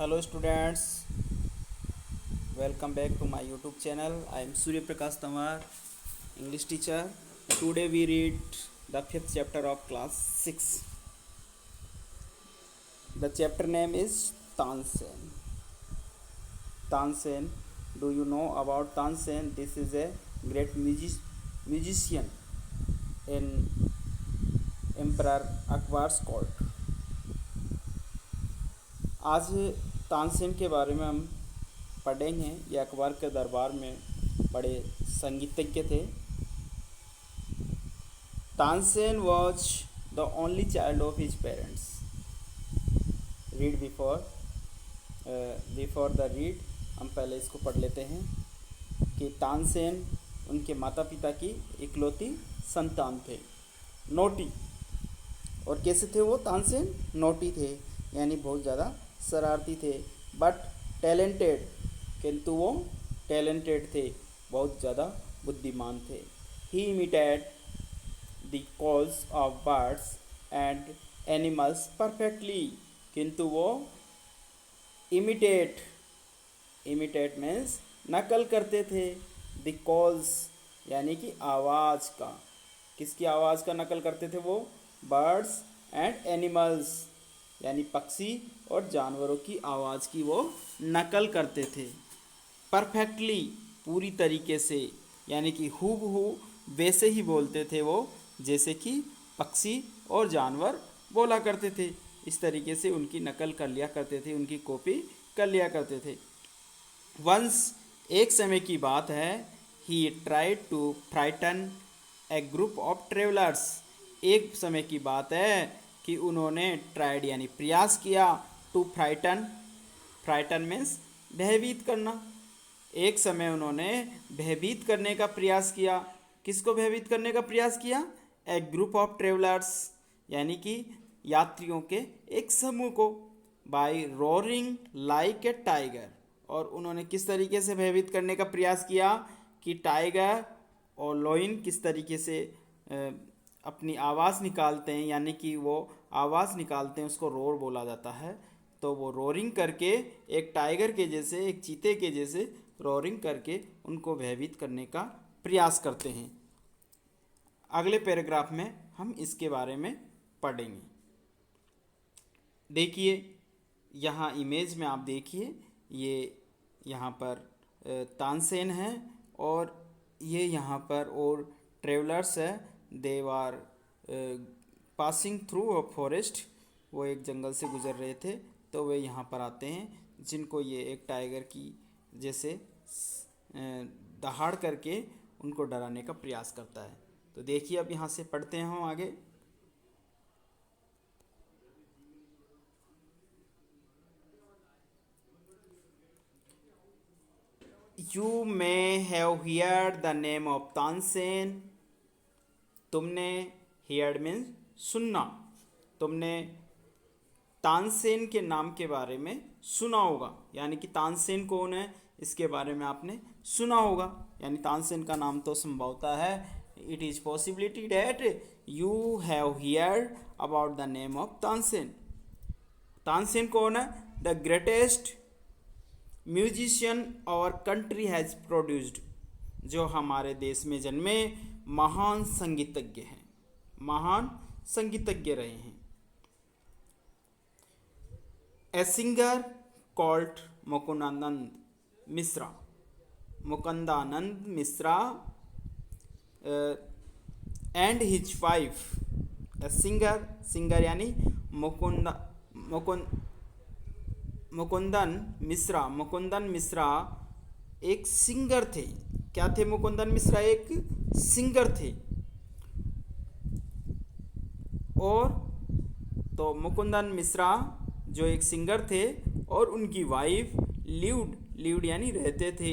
Hello students, welcome back to my YouTube channel. I am Surya Prakash Tamar, English teacher. Today we read the fifth chapter of class 6. The chapter name is Tansen. Tansen, do you know about Tansen? This is a great musician in Emperor Akbar's court. आज तानसेन के बारे में हम पढ़ेंगे। ये अकबर के दरबार में बड़े संगीतज्ञ थे। Tansen was the only child of his parents. Read before the read हम पहले इसको पढ़ लेते हैं कि तानसेन उनके माता पिता की इकलौती संतान थे। नोटी, और कैसे थे वो? तानसेन नोटी थे, यानी बहुत ज़्यादा शरारती थे। बट टैलेंटेड, किंतु वो टैलेंटेड थे, बहुत ज़्यादा बुद्धिमान थे। He imitated the calls of birds and animals perfectly, किंतु वो इमिटेट मीन्स नकल करते थे। द कॉल्स यानी कि आवाज़ का, किसकी आवाज़ का नकल करते थे वो? बर्ड्स एंड एनिमल्स यानी पक्षी और जानवरों की आवाज़ की वो नकल करते थे। परफेक्टली पूरी तरीके से, यानी कि हूबहू वैसे ही बोलते थे वो जैसे कि पक्षी और जानवर बोला करते थे। इस तरीके से उनकी नकल कर लिया करते थे, उनकी कॉपी कर लिया करते थे। वंस, एक समय की बात है, he tried to frighten a group of travellers. एक समय की बात है कि उन्होंने ट्राइड यानी प्रयास किया, टू फ्राइटन मीन्स भयभीत करना। एक समय उन्होंने भयभीत करने का प्रयास किया। किसको भयभीत करने का प्रयास किया? ए ग्रुप ऑफ ट्रेवलर्स यानी कि यात्रियों के एक समूह को। By roaring like a tiger, और उन्होंने किस तरीके से भयभीत करने का प्रयास किया कि टाइगर और लोइन किस तरीके से अपनी आवाज़ निकालते हैं, यानी कि वो आवाज़ निकालते हैं, उसको रोर बोला जाता है। तो वो रोरिंग करके एक टाइगर के जैसे, एक चीते के जैसे रोरिंग करके उनको भयभीत करने का प्रयास करते हैं। अगले पैराग्राफ में हम इसके बारे में पढ़ेंगे। देखिए यहाँ इमेज में आप देखिए, ये यहाँ पर तानसेन है और ये यहाँ पर और ट्रेवलर्स है। They are passing through a forest, वो एक जंगल से गुजर रहे थे, तो वे यहाँ पर आते हैं, जिनको ये एक टाइगर की जैसे दहाड़ करके उनको डराने का प्रयास करता है। तो देखिए अब यहाँ से पढ़ते हैं हम आगे। You may have heard the name of Tansen. तुमने, हियर्ड मीन्स सुनना, तुमने तानसेन के नाम के बारे में सुना होगा, यानी कि तानसेन कौन है इसके बारे में आपने सुना होगा, यानी तानसेन का नाम तो संभवतः है। It is possibility that you have heard about the name of Tansen. Tansen कौन है? The greatest musician our country has produced, जो हमारे देश में जन्मे महान संगीतज्ञ हैं, महान संगीतज्ञ रहे हैं। A singer called Mukundanand Mishra and his wife. A singer यानी मुकुंदन मिश्रा एक सिंगर थे। क्या थे मुकुंदन मिश्रा? एक सिंगर थे। और तो मुकुंदन मिश्रा जो एक सिंगर थे और उनकी वाइफ लिव्ड यानी रहते थे,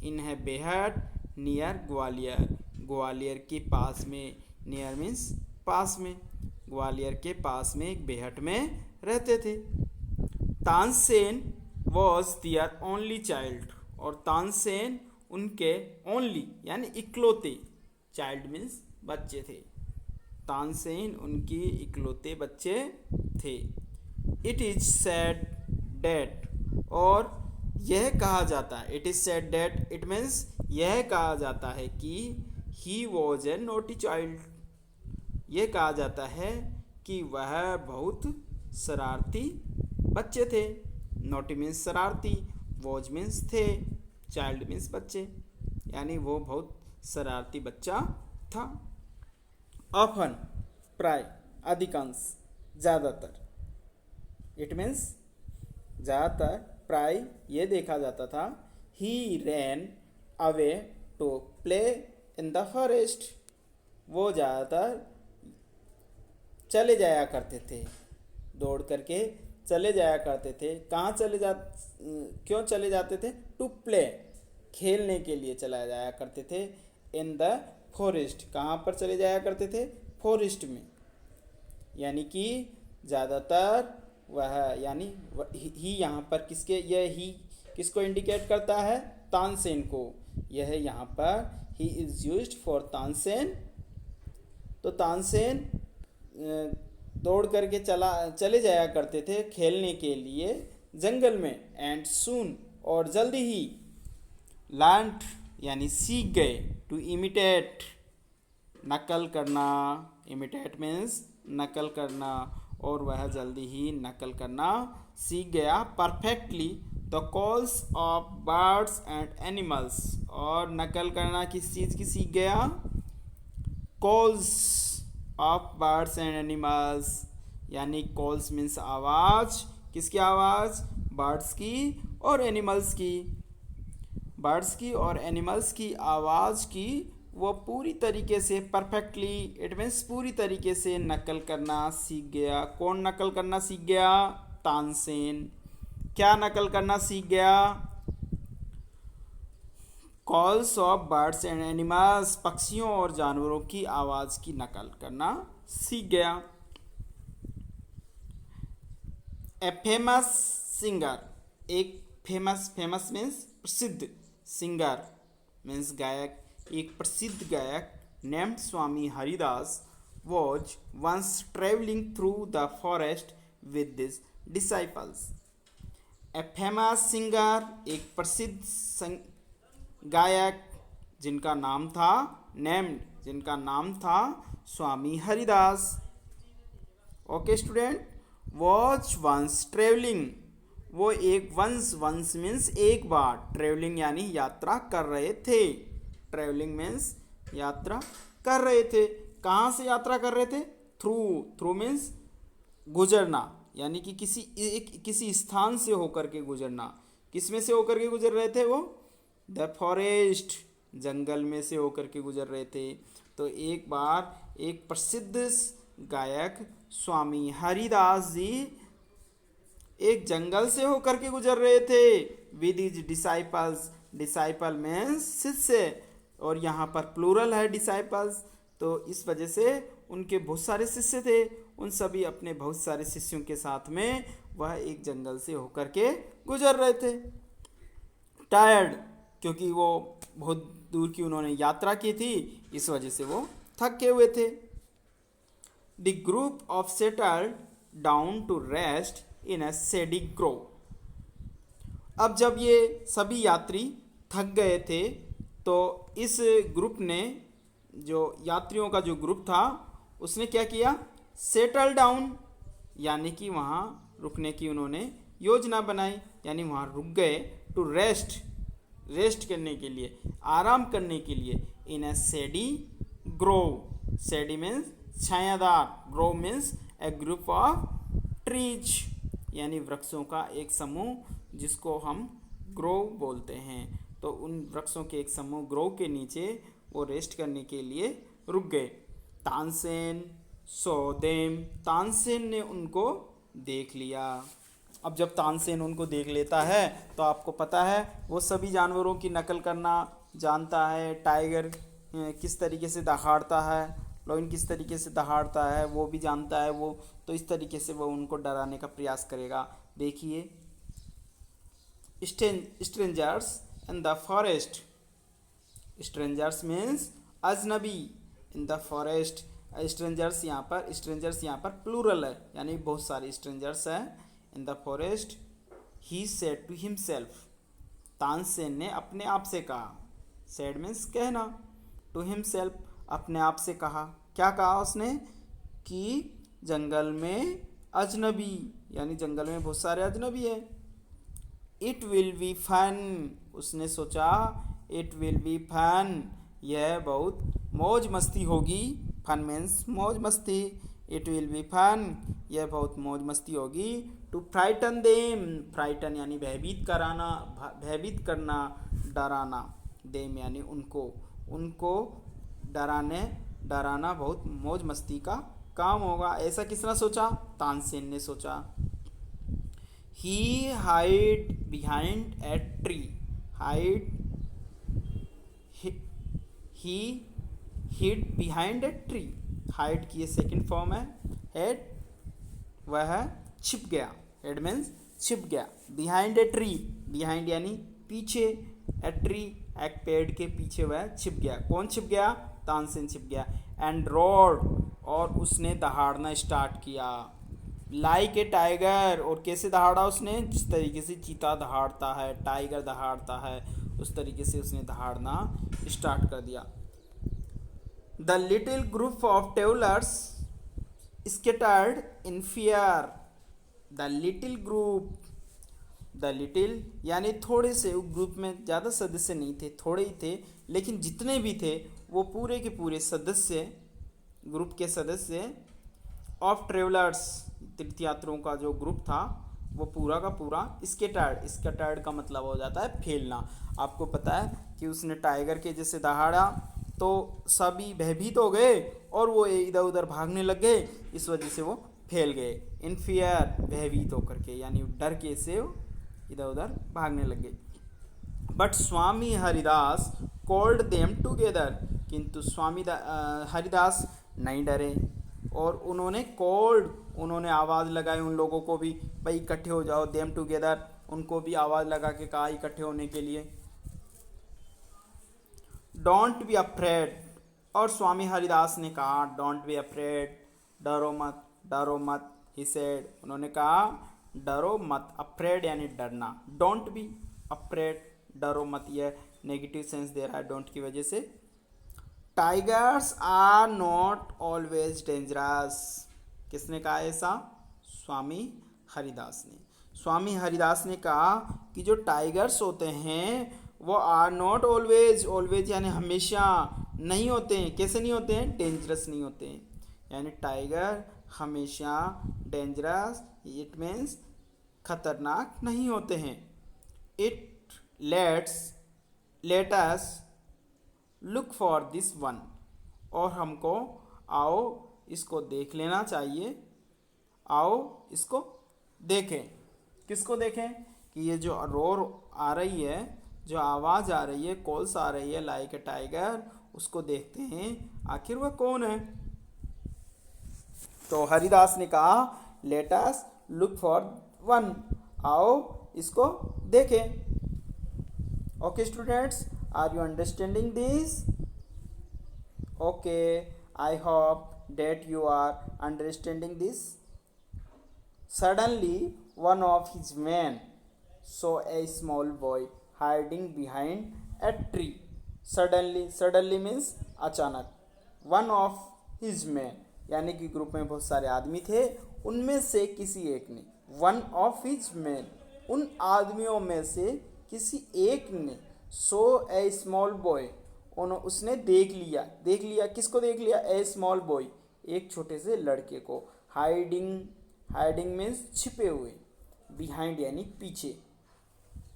इन है बेहट नियर ग्वालियर के पास में। नियर मीन्स पास में, ग्वालियर के पास में एक बेहट में रहते थे। Tansen was their only child, और तानसेन उनके ओनली यानी इकलौते, चाइल्ड मीन्स बच्चे थे। तानसेन उनकी इकलौते बच्चे थे। इट इज सेड डेट, और यह कहा जाता है, it is said that, it means यह कहा जाता है कि he was a naughty child, यह कहा जाता है कि वह बहुत शरारती बच्चे थे। नोटी मीन्स शरारती, वॉज मीन्स थे, चाइल्ड मीन्स बच्चे, यानी वो बहुत शरारती बच्चा था। ऑफन प्राय, अधिकांश, ज़्यादातर, इट मीन्स ज़्यादातर, प्राय ये देखा जाता था। He ran away to play in the forest, वो ज़्यादातर चले जाया करते थे, दौड़ करके चले जाया करते थे। कहाँ क्यों चले जाते थे? टू प्ले, खेलने के लिए चला जाया करते थे। इन द फॉरेस्ट, कहाँ पर चले जाया करते थे? फॉरेस्ट में, यानी कि ज़्यादातर वह, यानी ही यहाँ पर किसके, यह ही किसको इंडिकेट करता है? तानसेन को। यह यहाँ पर he is used for Tansen. तो तानसेन दौड़ करके चले जाया करते थे खेलने के लिए जंगल में। एंड सून, और जल्दी ही, लर्न्ड यानी सीख गए, टू इमिटेट, नकल करना, इमिटेट मीन्स नकल करना, और वह जल्दी ही नकल करना सीख गया perfectly the calls of birds and animals. और नकल करना किस चीज़ की सीख गया? Calls of birds and animals, यानी कॉल्स मीन्स आवाज़, किसकी आवाज़? बर्ड्स की और एनिमल्स की। बर्ड्स की और एनिमल्स की आवाज़ की वो पूरी तरीके से, परफेक्टली, इट मीन्स पूरी तरीके से नकल करना सीख गया। कौन नकल करना सीख गया? तानसेन। क्या नकल करना सीख गया? Calls of birds and animals, पक्षियों और जानवरों की आवाज़ की नकल करना सीख गया। ए फेमस सिंगर, एक फेमस मीन्स प्रसिद्ध, सिंगर मीन्स गायक, एक प्रसिद्ध गायक, named Swami Haridas, was once travelling through the forest with this disciples. A famous singer, एक प्रसिद्ध गायक जिनका नाम था, नेम्ड, जिनका नाम था Swami Haridas. Okay student, was once travelling, वो एक, वंस मीन्स एक बार, ट्रेवलिंग यानी यात्रा कर रहे थे। ट्रेवलिंग मीन्स यात्रा कर रहे थे। कहाँ से यात्रा कर रहे थे? थ्रू मीन्स गुजरना, यानी कि किसी स्थान से होकर के गुजरना। किस में से होकर के गुजर रहे थे वो? द फॉरेस्ट, जंगल में से होकर के गुजर रहे थे। तो एक बार एक प्रसिद्ध गायक स्वामी हरिदास जी एक जंगल से होकर के गुजर रहे थे with his disciples. Disciple means शिष्य, और यहाँ पर प्लूरल है डिसाइपल्स, तो इस वजह से उनके बहुत सारे शिष्य थे। उन सभी अपने बहुत सारे शिष्यों के साथ में वह एक जंगल से होकर के गुजर रहे थे। टायर्ड, क्योंकि वो बहुत दूर की उन्होंने यात्रा की थी, इस वजह से वो थके हुए थे। The group of settled down to rest in a shady grove. अब जब ये सभी यात्री थक गए थे, तो इस ग्रुप ने, जो यात्रियों का जो ग्रुप था, उसने क्या किया? सेटल डाउन, यानी कि वहाँ रुकने की उन्होंने योजना बनाई, यानी वहाँ रुक गए। टू रेस्ट करने के लिए, आराम करने के लिए। In a shady grove, shady means छायादार, grove means a group of trees, यानी वृक्षों का एक समूह, जिसको हम ग्रोव बोलते हैं। तो उन वृक्षों के एक समूह ग्रोव के नीचे वो रेस्ट करने के लिए रुक गए। तानसेन सो देम, तानसेन ने उनको देख लिया। अब जब तानसेन उनको देख लेता है, तो आपको पता है वो सभी जानवरों की नकल करना जानता है। टाइगर किस तरीके से दहाड़ता है, लायन किस तरीके से दहाड़ता है, वो भी जानता है वो। तो इस तरीके से वो उनको डराने का प्रयास करेगा। देखिए, strangers in the forest, strangers means अजनबी, इन द फॉरेस्ट, स्ट्रेंजर्स यहाँ पर प्लूरल है, यानी बहुत सारे स्ट्रेंजर्स हैं। In the forest he said to himself, Tansen ने अपने आप से कहा, सेड मीन्स कहना, टू हिमसेल्फ अपने आप से कहा, क्या कहा उसने, कि जंगल में अजनबी, यानी जंगल में बहुत सारे अजनबी है। इट विल बी फन, उसने सोचा, इट विल बी फन, यह बहुत मौज मस्ती होगी, फन मीन्स मौज मस्ती, इट विल बी फन, यह बहुत मौज मस्ती होगी, टू फ्राइटन देम, फ्राइटन यानी भयभीत कराना, भयभीत करना, डराना, देम यानी उनको, उनको डराना बहुत मौज मस्ती का काम होगा। ऐसा किसने सोचा, तानसेन ने सोचा। He hide behind a tree, hide, he hid behind a tree, hide की सेकंड फॉर्म है हेड, वह छिप गया, हेड मीन्स छिप गया, बिहाइंड ए ट्री, बिहाइंड यानी पीछे, ए ट्री एक पेड़ के पीछे वह छिप गया। कौन छिप गया, तानसेन छिप गया। एंड रोड, और उसने दहाड़ना स्टार्ट किया, लाइक ए टाइगर, और कैसे दहाड़ा उसने, जिस तरीके से चीता दहाड़ता है, टाइगर दहाड़ता है, उस तरीके से उसने दहाड़ना स्टार्ट कर दिया। The little group of travellers scattered in fear, the little group, the little यानी थोड़े से, ग्रुप में ज़्यादा सदस्य नहीं थे, थोड़े ही थे, लेकिन जितने भी थे वो पूरे के पूरे सदस्य, ग्रुप के सदस्य, ऑफ ट्रेवलर्स तीर्थयात्रियों का जो ग्रुप था वो पूरा का पूरा स्कैटर्ड, स्कैटर्ड का मतलब हो जाता है फैलना। आपको पता है कि उसने टाइगर के जैसे दहाड़ा तो सभी भयभीत हो गए और वो इधर उधर भागने लग गए, इस वजह से वो फैल गए। इन फियर, भयभीत होकर के, यानी डर के से इधर उधर भागने लग गए। But Swami Haridas called them together, किंतु स्वामी हरिदास नहीं डरे और उन्होंने उन्होंने आवाज़ लगाई उन लोगों को भी, भाई इकट्ठे हो जाओ, देम टुगेदर, उनको भी आवाज़ लगा के कहा इकट्ठे होने के लिए। डोंट बी अफ्रेड, और स्वामी हरिदास ने कहा डोंट बी अफ्रेड, डरो मत, डरो मत, ही सेड, उन्होंने कहा डरो मत, अफ्रेड यानी डरना, डोंट बी अफ्रेड, डरो मत, यह नेगेटिव सेंस दे रहा है डोंट की वजह से। Tigers are not always dangerous, किसने कहा ऐसा, स्वामी हरिदास ने। स्वामी हरिदास ने कहा कि जो टाइगर्स होते हैं वो आर नॉट ऑलवेज, ऑलवेज यानी हमेशा नहीं होते हैं, कैसे नहीं होते हैं, डेंजरस नहीं होते हैं, यानी टाइगर हमेशा डेंजरस, इट मीन्स खतरनाक नहीं होते हैं। It let us look for this one, और हमको आओ इसको देख लेना चाहिए, आओ इसको देखें, किसको देखें, कि ये जो रोर आ रही है, जो आवाज़ आ रही है, कॉल्स आ रही है लाइक ए टाइगर, उसको देखते हैं आखिर वह कौन है। तो हरिदास ने कहा let us look for one, आओ इसको देखें। Okay students, are you understanding this? Okay, I hope that you are understanding this. Suddenly one of his men saw a small boy hiding behind a tree. Suddenly means अचानक, one of his men यानी कि group में बहुत सारे आदमी थे, उनमें से किसी एक ने, one of his men उन आदमियों में से किसी एक ने, saw a small boy उसने देख लिया, किसको देख लिया, ए स्मॉल बॉय, एक छोटे से लड़के को, हाइडिंग मीन्स छिपे हुए, बिहाइंड यानी पीछे,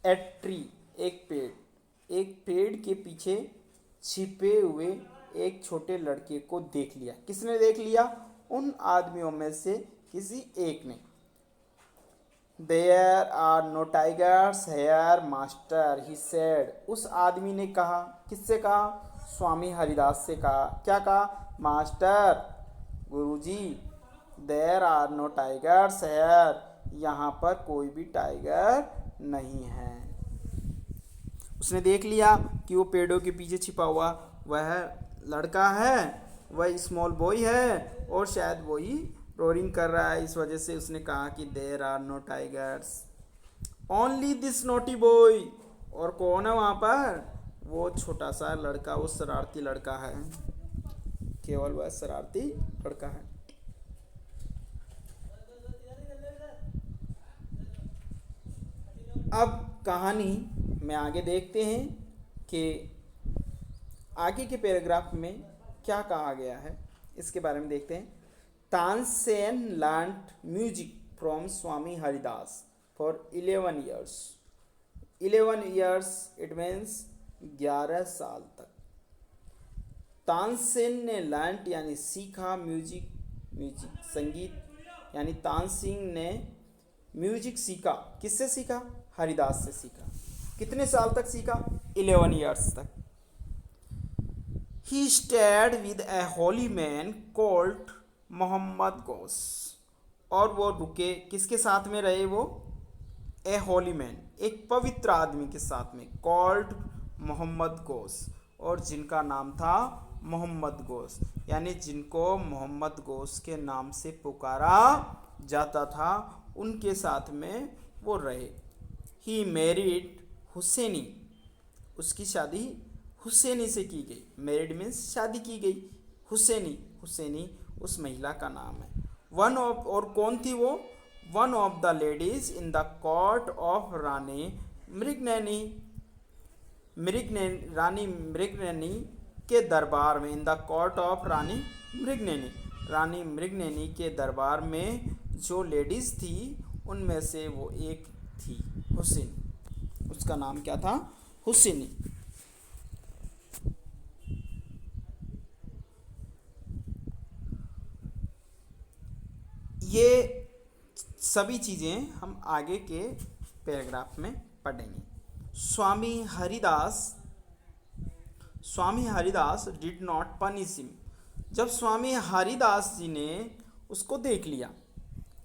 एट ट्री एक पेड़ के पीछे छिपे हुए एक छोटे लड़के को देख लिया। किसने देख लिया, उन आदमियों में से किसी एक ने। There are no tigers here master, he said. उस आदमी ने कहा, किससे कहा, स्वामी हरिदास से कहा, क्या कहा, master, Guruji, There are no tigers here, यहाँ पर कोई भी टाइगर नहीं है। उसने देख लिया कि वो पेड़ों के पीछे छिपा हुआ वह लड़का है, वह स्मॉल बॉय है और शायद वही रोरिंग कर रहा है, इस वजह से उसने कहा कि there are no tigers. Only this naughty boy. और कौन है वहाँ पर? वो छोटा सा लड़का, वो शरारती लड़का है, केवल वह शरारती लड़का है। अब कहानी में आगे देखते हैं कि आगे के पैराग्राफ में क्या कहा गया है, इसके बारे में देखते हैं। Tansen learned music from Swami Haridas for 11 years. 11 years it means 11 साल तक तानसेन ने लर्न यानी सीखा, म्यूजिक म्यूजिक संगीत, यानी तानसेन ने म्यूजिक सीखा। किससे सीखा? हरिदास से सीखा। कितने साल तक सीखा? 11 ईयर्स तक। He stayed with a holy man called Mohammad Ghaus. और वो रुके, किसके साथ में रहे वो? ए होली मैन, एक पवित्र आदमी के साथ में, कॉल्ड मोहम्मद गोस, और जिनका नाम था मोहम्मद गोस, यानी जिनको मोहम्मद गोस के नाम से पुकारा जाता था, उनके साथ में वो रहे। He married Husaini. उसकी शादी हुसैनी से की गई। मैरिड मीन्स शादी की गई। हुसैनी, हुसैनी उस महिला का नाम है। वन ऑफ, और कौन थी वो? One of the ladies in the court of Rani Mrignayani. Rani Mrignayani के दरबार में, in the court of Rani Mrignayani, Rani Mrignayani के दरबार में जो लेडीज थी उनमें से वो एक थी हुसैनी। उसका नाम क्या था? हुसैनी। ये सभी चीज़ें हम आगे के पैराग्राफ में पढ़ेंगे। Swami Haridas did not punish him. जब स्वामी हरिदास जी ने उसको देख लिया,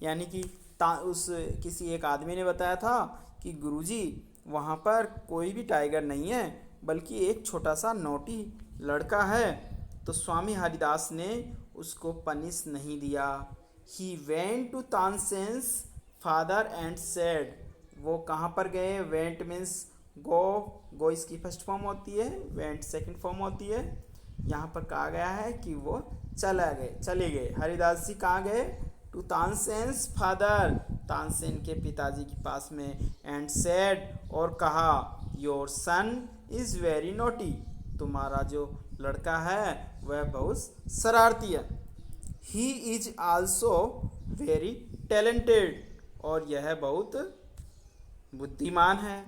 यानी कि उस किसी एक आदमी ने बताया था कि गुरुजी वहाँ पर कोई भी टाइगर नहीं है, बल्कि एक छोटा सा नोटी लड़का है, तो स्वामी हरिदास ने उसको पनिश नहीं दिया। He went to Tansen's father and said. वो कहाँ पर गए? वेंट मीन्स गो, गो इसकी फर्स्ट फॉर्म होती है, वेंट सेकंड फॉर्म होती है। यहाँ पर कहा गया है कि वो चले गए। हरिदास जी कहाँ गए? टू तानसेन्स फादर, तानसेन के पिताजी के पास में, एंड सेड, और कहा, your son is very naughty. तुम्हारा जो लड़का है वह बहुत शरारती है। He is also very talented, और यह बहुत बुद्धिमान है।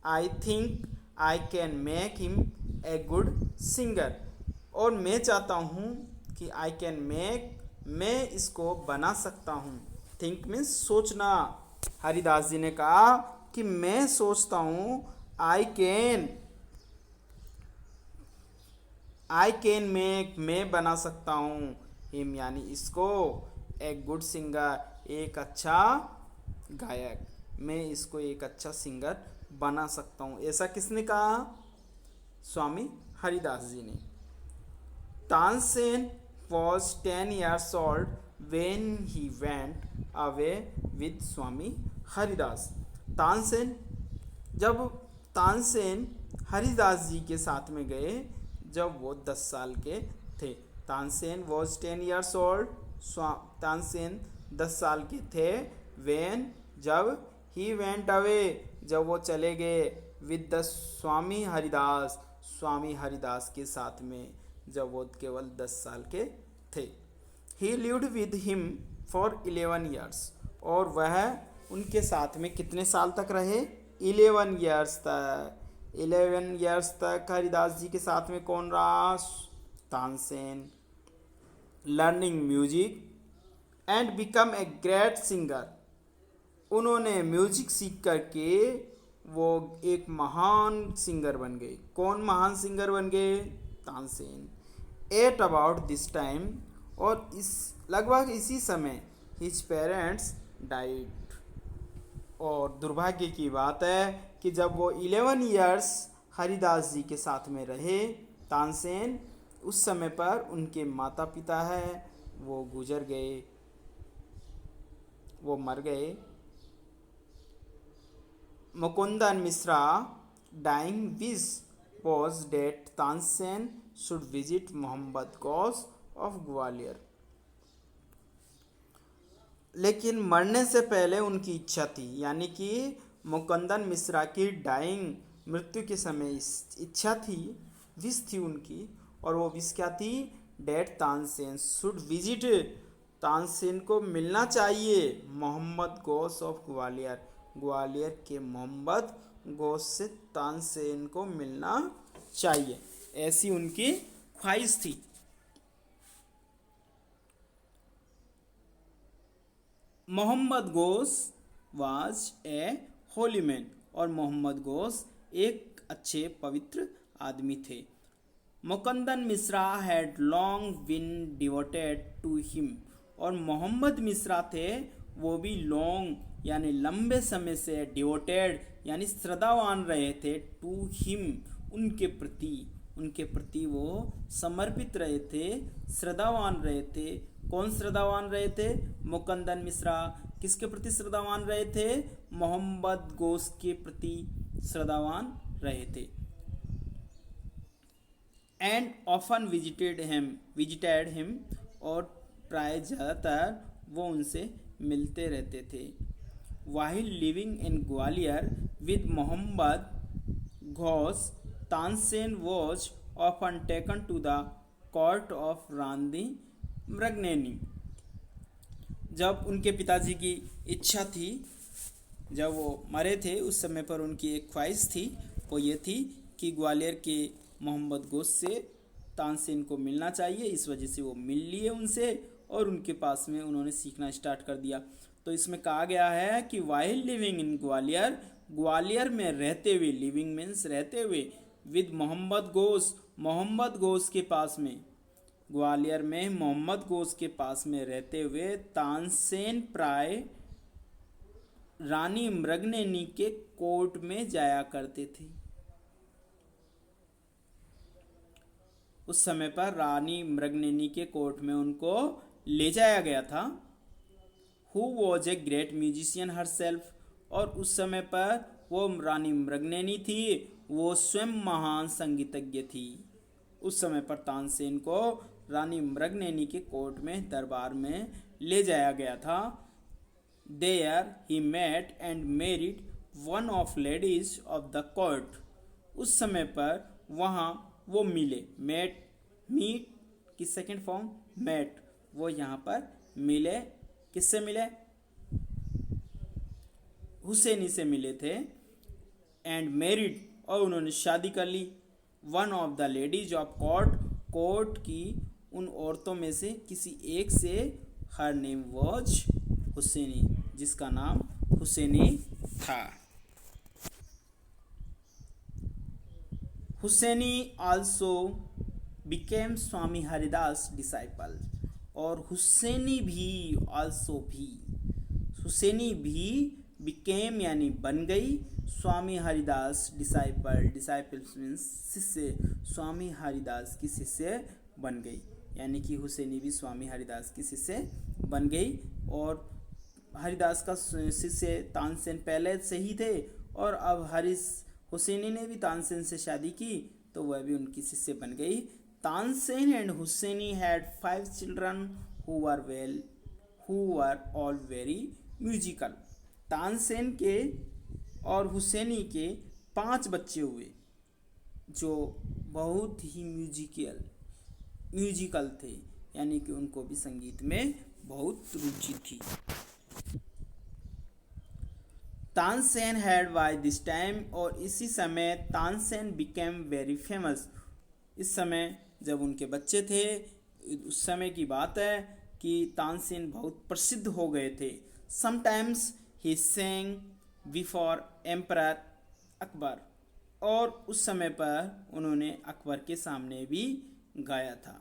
I think I can make him a good singer. और मैं चाहता हूँ कि आई कैन मेक, मैं इसको बना सकता हूँ। थिंक मीन्स सोचना। हरिदास जी ने कहा कि मैं सोचता हूँ, आई कैन मेक, मैं बना सकता हूँ, हिम यानी इसको, ए गुड सिंगर, एक अच्छा गायक, मैं इसको एक अच्छा सिंगर बना सकता हूँ। ऐसा किसने कहा? स्वामी हरिदास जी ने। Tansen was 10 years old when he went away with स्वामी हरिदास। तानसेन हरिदास जी के साथ में गए जब वो 10 साल के थे। Tansen was 10 years old, Tansen 10 साल के थे। when, जब, he went away, जब वो चले गए, with the स्वामी हरिदास के साथ में, जब वो केवल 10 साल के थे। ही lived with him for 11 years, और वह उनके साथ में कितने साल तक रहे? 11 ईयर्स तक। 11 ईयर्स तक हरिदास जी के साथ में कौन रहा? Tansen. Learning music and become a great singer. उन्होंने म्यूजिक सीख करके वो एक महान सिंगर बन गए। कौन महान सिंगर बन गए? Tansen. At about this time, और इस लगभग इसी समय, हिज पेरेंट्स डाइड। और दुर्भाग्य की बात है कि जब वो 11 ईयर्स हरिदास जी के साथ में रहे तानसेन, उस समय पर उनके माता पिता है वो गुजर गए, वो मर गए। Mukundan Mishra dying wish was that Tansen should visit Mohammad Ghaus of Gwalior. लेकिन मरने से पहले उनकी इच्छा थी, यानी कि मुकुंदन मिश्रा की डाइंग, मृत्यु के समय इच्छा थी, विश थी उनकी, और वो विश क्या थी? That Tansen should visit, Tansen को मिलना चाहिए मोहम्मद गौस ऑफ ग्वालियर, ग्वालियर के मोहम्मद गौस से तानसेन को मिलना चाहिए, ऐसी उनकी ख्वाहिश थी। Mohammad Ghaus was a holy man, और मोहम्मद गौस एक अच्छे पवित्र आदमी थे। Mukundan Mishra had long been devoted to him, और मोहम्मद मिश्रा थे वो भी लॉन्ग यानी लंबे समय से डिवोटेड यानी श्रद्धावान रहे थे, टू हिम उनके प्रति वो समर्पित रहे थे, श्रद्धावान रहे थे। कौन श्रद्धावान रहे थे? मुकुंदन मिश्रा किसके प्रति श्रद्धावान रहे थे? मोहम्मद गौस के प्रति श्रद्धावान रहे थे। एंड ऑफन विजिटेड हिम, और प्राय ज़्यादातर वो उनसे मिलते रहते थे। While living in Gwalior with Mohammad Ghaus, Tansen was often taken to the court of Rani Mrignayani. जब उनके पिताजी की इच्छा थी, जब वो मरे थे उस समय पर उनकी एक ख्वाहिश थी, वो ये थी कि ग्वालियर के मोहम्मद गौस से तानसेन को मिलना चाहिए। इस वजह से वो मिल लिए उनसे और उनके पास में उन्होंने सीखना स्टार्ट कर दिया। तो इसमें कहा गया है कि while living in Gwalior, Gwalior में रहते हुए, लिविंग मीन्स रहते हुए, विद मोहम्मद गौस के पास में, ग्वालियर में मोहम्मद गौस के पास में रहते हुए तानसेन प्राय रानी मृगनयनी के कोर्ट में जाया करते थे। उस समय पर रानी मृगनयनी के कोर्ट में उनको ले जाया गया था। Who was a great musician herself, और उस समय पर वो रानी मृगनयनी थी, वो स्वयं महान संगीतज्ञ थी। उस समय पर तानसेन को रानी मृगनयनी के कोर्ट में, दरबार में ले जाया गया था। There he met and married one of ladies of the court, उस समय पर वहाँ वो मिले। मीट की सेकेंड फॉर्म मेट, वो यहाँ पर मिले। किससे मिले? हुसैनी से मिले थे। एंड मैरिड, और उन्होंने शादी कर ली। One of the ladies of court की उन औरतों में से किसी एक से। हर नेम वॉज हुसैनी, जिसका नाम हुसैनी था। हुसैनी आल्सो बिकेम स्वामी हरिदास डिसाइपल, और हुसैनी भी बिकेम यानी बन गई स्वामी हरिदास डिसाइपल मीन्स शिष्य, स्वामी हरिदास की शिष्य बन गई, यानी कि हुसैनी भी स्वामी हरिदास की शिष्य बन गई। और हरिदास का शिष्य तानसेन पहले से ही थे, और अब हुसैनी ने भी तानसेन से शादी की तो वह भी उनकी शिष्य बन गई। Tansen and Husaini had 5 children who were all very musical. Tansen के और हुसैनी के 5 बच्चे हुए जो बहुत ही म्यूजिकल थे, यानी कि उनको भी संगीत में बहुत रुचि थी। Tansen had by this time, और इसी समय तानसेन बिकेम वेरी फेमस। इस समय जब उनके बच्चे थे, उस समय की बात है कि तानसेन बहुत प्रसिद्ध हो गए थे। Sometimes he sang before emperor Akbar, और उस समय पर उन्होंने अकबर के सामने भी गाया था।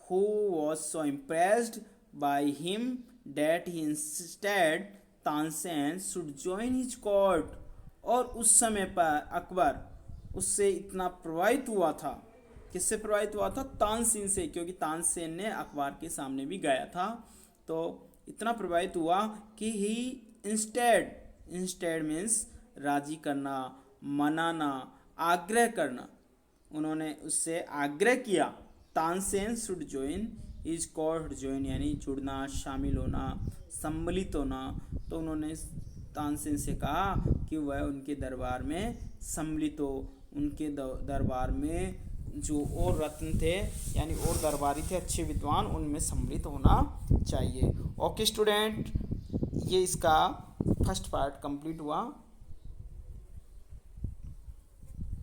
Who was so impressed by him that he insisted Tansen should join his court, और उस समय पर अकबर उससे इतना प्रभावित हुआ था। किससे प्रभावित हुआ था? तानसेन से, क्योंकि तानसेन ने अकबर के सामने भी गाया था। तो इतना प्रभावित हुआ कि ही इंस्टेड मीन्स राजी करना, मनाना, आग्रह करना, उन्होंने उससे आग्रह किया। Tansen should join is called join यानी जुड़ना, शामिल होना, सम्मिलित होना। तो उन्होंने तानसेन से कहा कि वह उनके दरबार में सम्मिलित हो, उनके दरबार में जो और रत्न थे यानी और दरबारी थे अच्छे विद्वान, उनमें सम्मिलित होना चाहिए। ओके स्टूडेंट, ये इसका फर्स्ट पार्ट कंप्लीट हुआ।